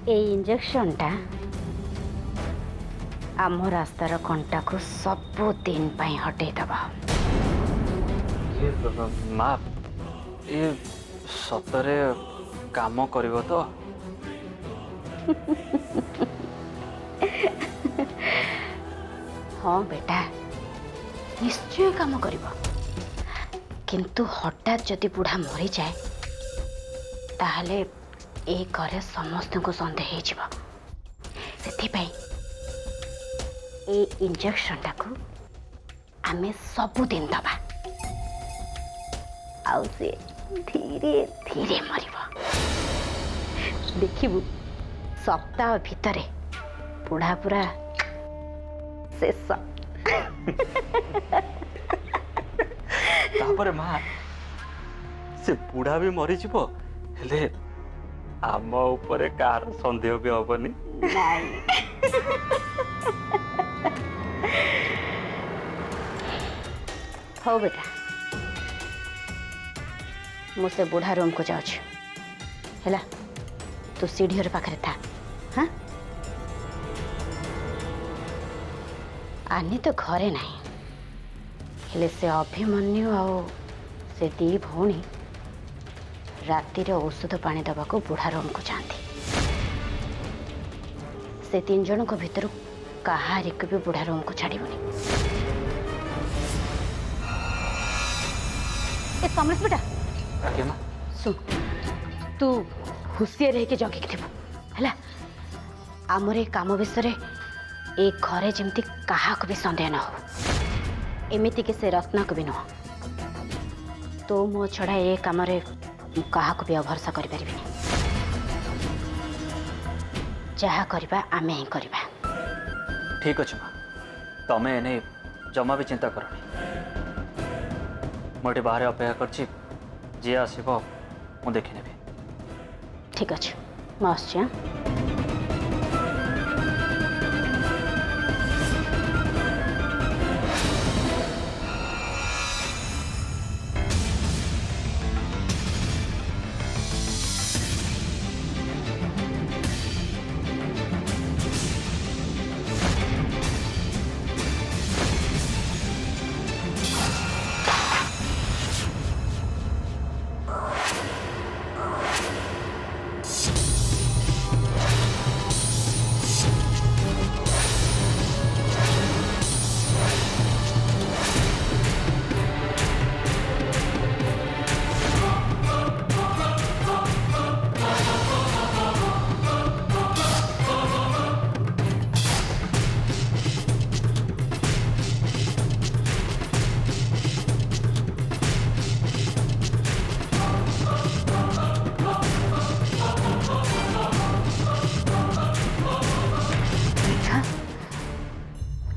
ए injection टा आम रास्तार कंटा को सबु दिन पाई हटे दबा। माँ ये सतरे काम करिवो तो? हाँ बेटा निश्चय काम करिवो, किंतु हठात जदि बुढ़ा मरी जाए ताहले ए घरे समस्त को संदेह हो। से इंजेक्शन टाकू आमे सबुदिन दबा, आउ से धीरे धीरे मरिबो। देखिबू सप्ताह भितरे बुढ़ा पूरा शेष। तापर माँ से बुढ़ा भी मरी जीवो, हेले आम ऊपर कार संदेह भी हबनी। हो बेटा मुझे बुढ़ा रूम को जाऊँ है, तू सीढ़ी पाखे था। हाँ आनी तो घरे नहीं, हेले से अभिमन्यु आओ से दी भौणी रातिर औषध पानी दबा को बुढ़ा रूम को जाती। से तीन जन को भीतर कहारी को भी बुढ़ा रूम को छाड़बनी। कमलेश बेटा सुन, तू हुशियार है कि जगिक थी है। आमर ए काम विषय ए घरे जमती कहा भी संदेह न हो, एमती कि से रत्ना को भी नुह। तो मो छड़ा ए काम कहा भी भरोसा कर पारिबिनी। जहा करबा आमे ही करबा। ठीक अच्छे माँ, तमें एने जमा भी चिंता करनी। मुझे बाहर अपेक्षा करछि, जी आसो मु देखी नेबी। ठीक अच्छे मैं आसुची।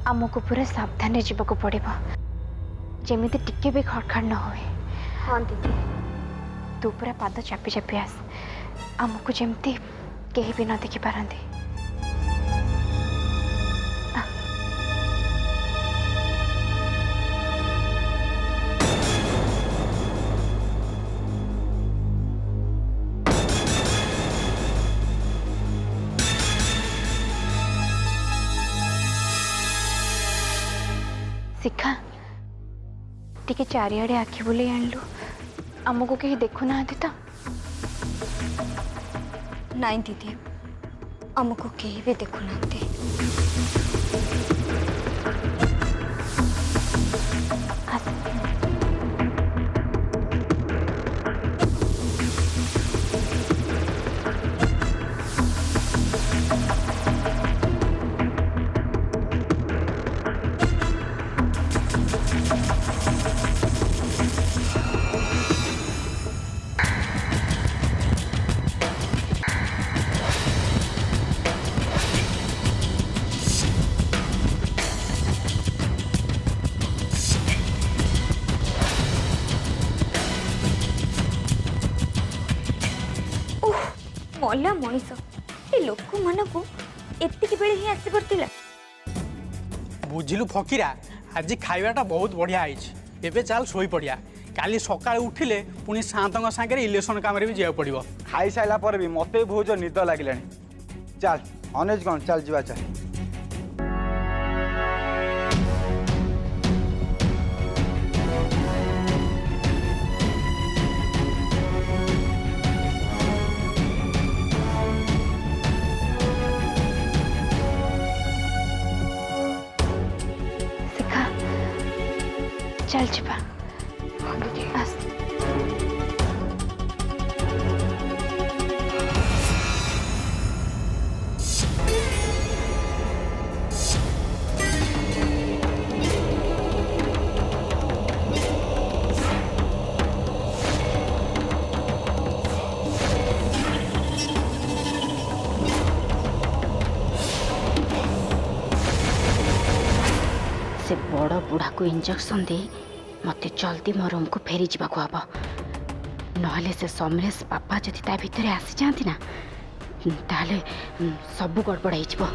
आमको पूरा सावधान जीवाक पड़े, जमी टिके भी खड़खड़ न हुए। हाँ दीदी तू पूरा पाद चापी चापी आस, आमको जमती कहीं भी न देखी पारती। शिखा टिके चारिआडे आखि बुले आणलु, आमको कहीं देखु ना तो? नहीं दीदी आमको कहीं भी देखु ना। मला मनीष ए लोक मन को एतिक बेले ही आसी पड़तिला। बुझिलु फकीरा, आज खाइबाटा बहुत बढ़िया आइछि। एबे चल सोई पड़िया, काली सकाळे उठिले पुनी शांतंग सांगे इलेक्शन काम रे भी जाय पड़िबो। खाई साइला पर भी मते बहुत निद लागिलानी। चल अनेज कौन चल जीवा चल। ଶିଖା ଚାଲ ଯିବା। ଆସ। से बड़ बुढ़ा को इंजेक्शन दे मत जल्दी मो रूम को फेरी जावाक हम नहले से समरेश बापा जदि ता भितर आसी जाती ना ताले सब गड़बड़ हो।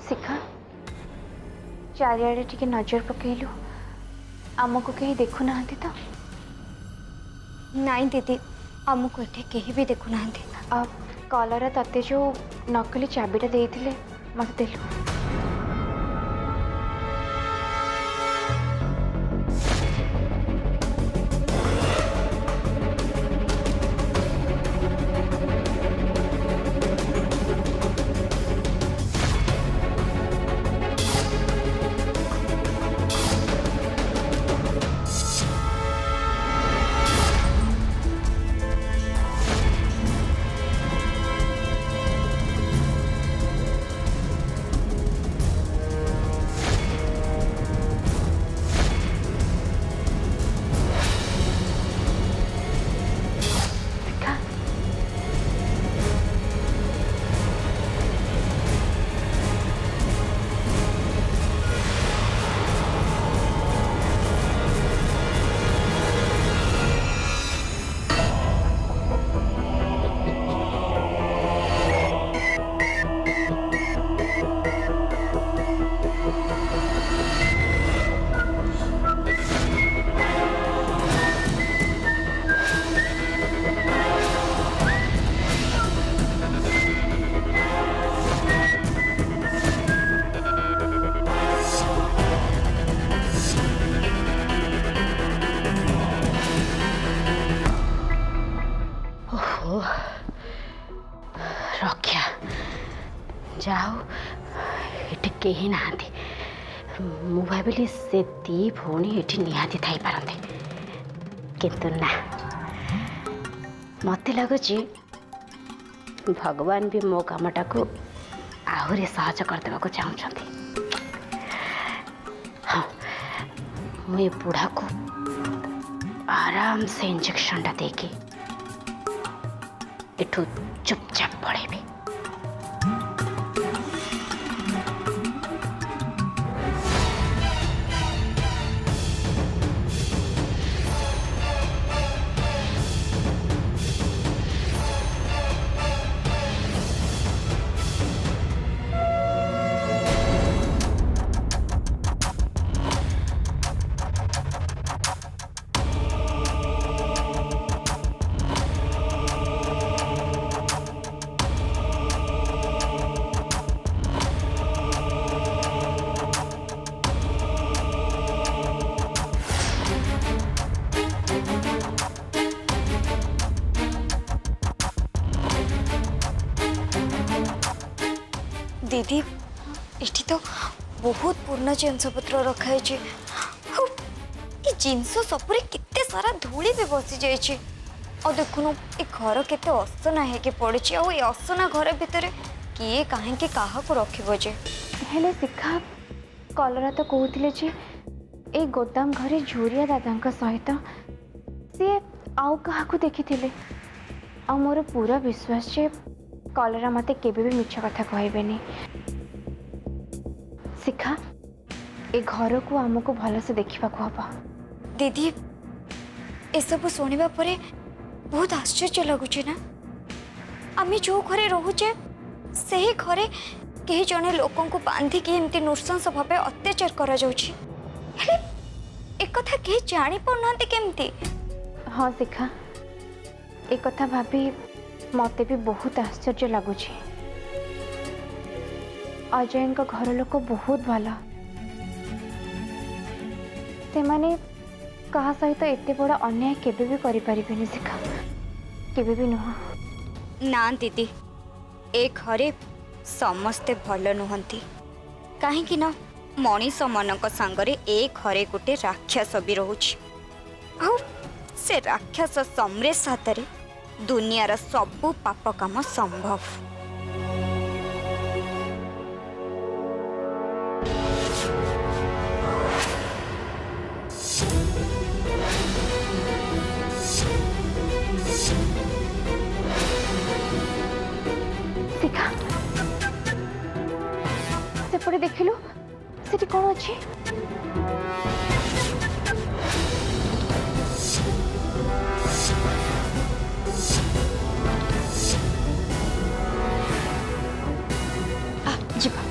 शिखा चारिआडे टिके नजर पकेलु आमको कहीं देखु ना तो नाई दीदी आमको एठे कहीं भी देखु ना अब कलर तते जो नकली चाबीटा देइथिले मत देलु। रक्षा जाओ ये कहीं ना मु भाविली से दी भौणी ये निहाती थी पारते किंतु ना मत लगुच भगवान भी मो कामटा को आहरी सहज करदे को चाहते। हाँ मुझे बुढ़ा को आराम से इंजेक्शन टा देके इठू चुपचाप पड़ेबी। दीदी इठी तो बहुत पुराना जिनपतर रखाई जिनस सबरे केते सारा धूली भी बसी जाइए और देखुन ए घर केते असना है पड़ी आ असना घर भितर किए कहीं क्या रखिबो जे हेले शिखा कलरा तो कहते जे ए गोदाम घरे झुरिया दादा सहित सी आउ क्या देखी आ मोर पूरा विश्वास जे कलरा मते केबे भी मिछ कथा कहबेनी। शिखा ए घर को आमको भलसे देखा हम। दीदी ए सब शुणा पर बहुत आश्चर्य लगुच ना। आम जो घरे रोचे से ही घरे कई जने लोक बांधिकी एमती नृशंस भाव अत्याचार करा जाउछि। हेले एक कथा के जानी पड़ना केमती। हाँ शिखा, एक कथा भाभी मते भी बहुत आश्चर्य लगुच। अजय घर लोक बहुत भल, से माने कहा सहित एते बड़ा अन्याय केबे भी करि परिबेनी शिखा, केबे भी नुह। ना दीदी ए घरे समस्ते भल नुहंती, कहीं ना मनीष मानक सांगरे ए घरे गोटे राक्षस भी रोच। से राक्षस समरेश हाथ रे दुनियार सबू पाप काम संभव। शिखा सेपटे देखिलु सेठी कौन अच्छी? ଯିବା।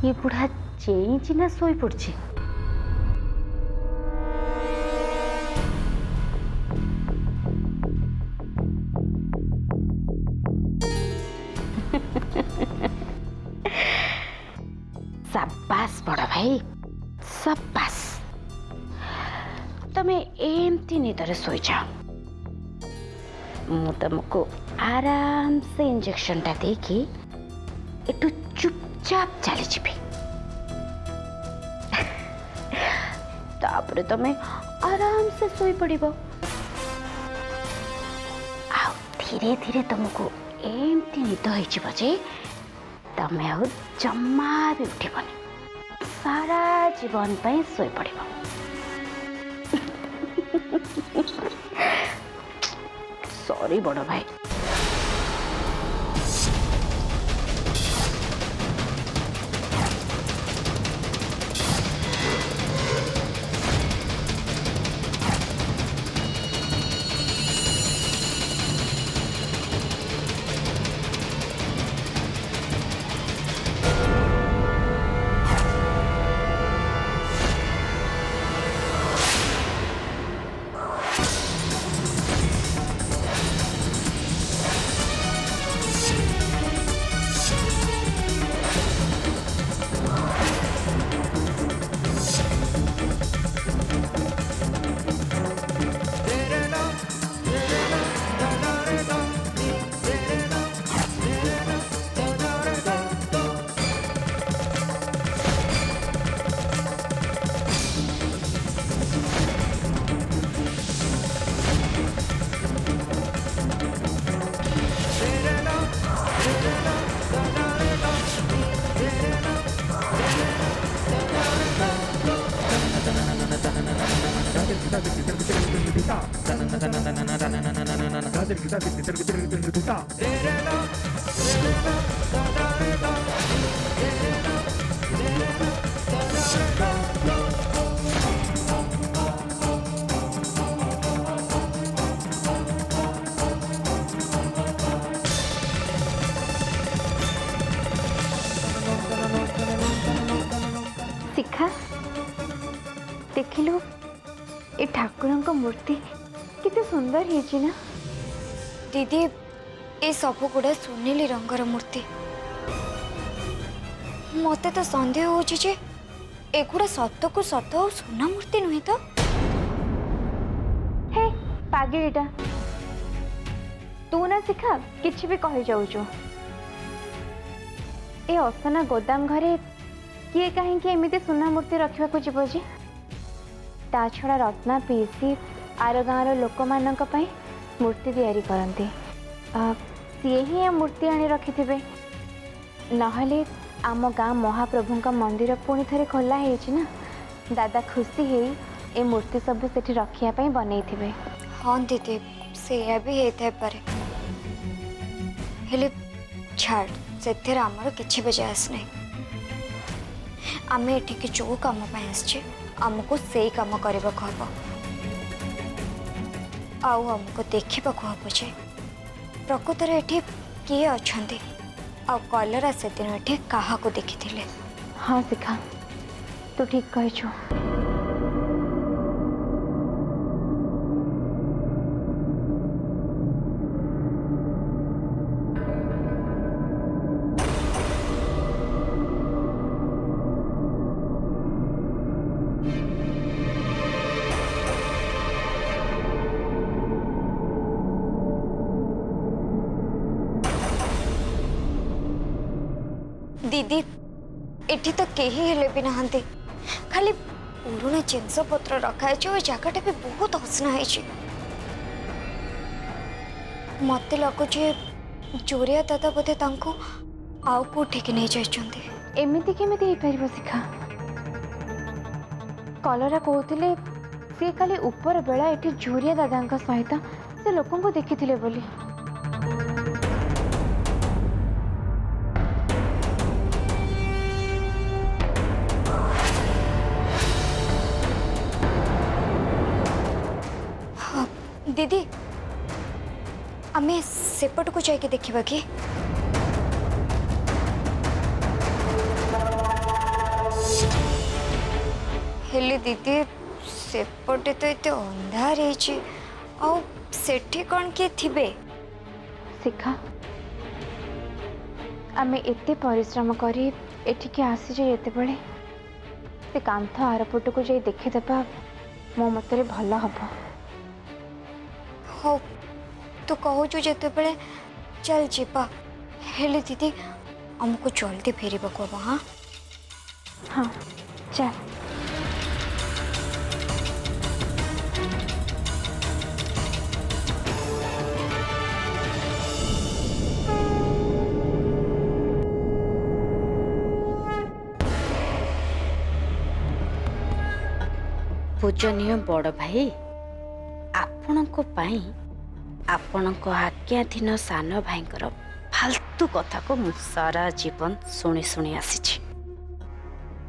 ये बुढ़ा चेईची ना सोई पड़ची? शाबाश बड़ा भाई, शाबाश। तमे एमती निदरे सोई जाओ, मु तुमको आराम से इंजेक्शन टा देकी एटू चुपचाप चली जीवी। तापरे तमे आराम से सोई पड़िबो। आ धीरे धीरे तुमको एमती निद होई जिवो जे तमे आ जम्मा भी उठिबनी, सारा जीवन पे सोई पड़िबो। सॉरी बड़ भाई। शिखा देखिलु ए ठाकुरंक मूर्ति कितने सुंदर है ना? दीदी ए सब गुड़ा सुनेली रंगर मूर्ति। मते तो संदेह हो एगुड़ा सत को सत और सोना मूर्ति नुहे तो? हे पागेटा तू ना शिखा किछि भी कहि जाउछु। ए असना गोदाम घरे किए कहीं एमती सुना मूर्ति रखा जीव जी ता छड़ा रत्ना पीसी आर गाँव लोक मान मूर्ति तैयारी करती सी ही मूर्ति आनी रखि नहले आम गाँ महाप्रभु मंदिर पुणी थे खोला ना दादा खुशी है ए मूर्ति सब सेठी रखिया बनई थे। हाँ दीदी से भी होता पारे हेले छाड़ से आमर किसी भी जायस नहीं आम एठिक जो कम आसचे आमको से कम करने को हम आमको देखा हम जे प्रकृत ये किए अच्छा कलरा से दिन ये क्या देखी। हाँ शिखा तू ठीक कह। दीदी एठी तो कहीं हेले भी नहांती खाली पुराना जिनस पत्र रखाई जगटा भी बहुत असना है। मत लगुच चोरिया दादा बोधे आउ कौटिक नहीं जाइछन्ते। एमिति केमिति हो पारिबो शिखा कलरा कहते सी खाली ऊपर बेला एठी जोरिया दादा सहित से लोक देखी बोली। दीदी आमे सेपट को जाके देखिबा कि हेले दीदी सेपटे तो इते अंधार है आ सेठी कौन किए थिबे। शिखा आमे एते परिश्रम करी एठिके आसी जेते बळे से कांथ आरपट को जाई देखिदेबा मो मतरे भल हबो। हो तू कहूचु जिते बड़े चल जीपा हेले दीदी हमको जल्दी फेर को हम। हाँ हाँ चल। पूजनीय बड़ भाई आपणको पाई आपणको आज्ञाधीन सान भाईंकर फालतू कथा को मु सारा जीवन शुणी शुणी आसी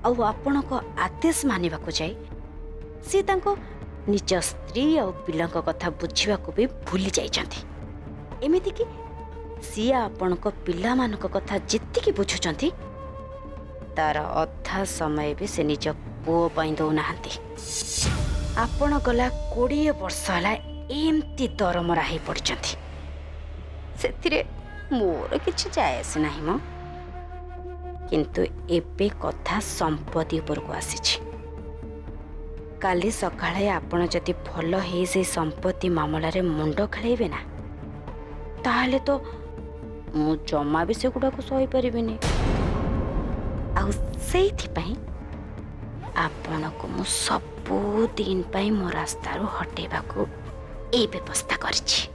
आपणको आदेश मानिबा को जाई सी तांको निज स्त्री आ पिला कथा बुझा भी भूली जाइछन्ति। एमिति कि सी आपणको पिला मानक कथा जित्तिकी बुझुछन्ति तार अधा समय भी से निज पुओ पाई दौ नाहंती। आपण गला 20 वर्ष है एमती दरमरा हो पड़ती से मोर किछि जायस नहीं मो किंतु एबे कथा संपत्ति उपर को आसी काली सकाळे आपण जदि भल हे से संपत्ति मामला रे मुंड खेलेबे ना ताहले तो मु जमा भी से गुडा को सही परिबिनी आ सेथि पई आपण को मु सबु दिन पाई मो रास्ता रो हटेबा को ए व्यवस्था करछि।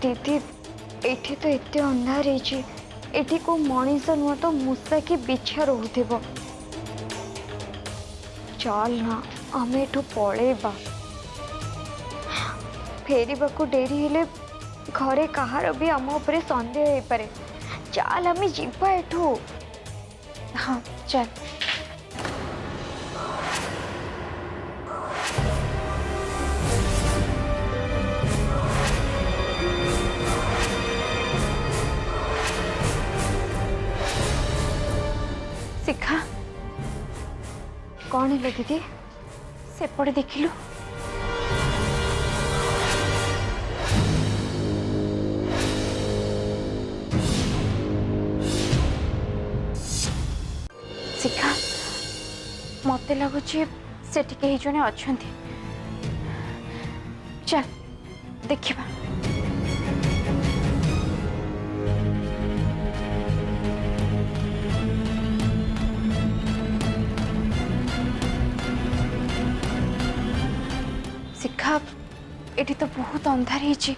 दीदी एठी तो एते अंधार है एठी को मनीष नुह तो मूषा कि बिछा रोथेब चल ना। आम एठू पलैबा फेरवा को डेरी हेले घरे कहार भी आम उपरे संदेह हो पारे चल आम जीवा एठू हाँ चल शिखा कौन है दीदी सेपटे देखिलु शिखा मत लगुच सेठी कहीं जने अछंती चल देखिबा शिखा एटी तो बहुत अंधार है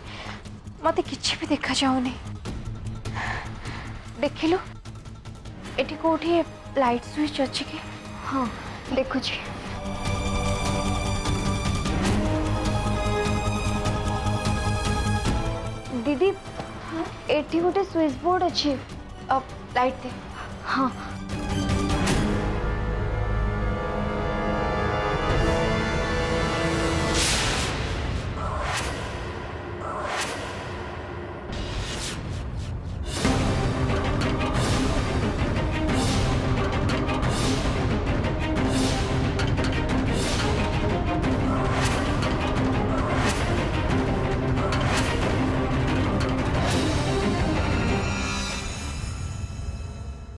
मत किसी भी देखा जाऊनी देखिलु एटी कोठी लाइट स्विच अच्छी कि हाँ देखुची दीदी एटी गोटे स्विच बोर्ड अच्छी अब लाइट दे हाँ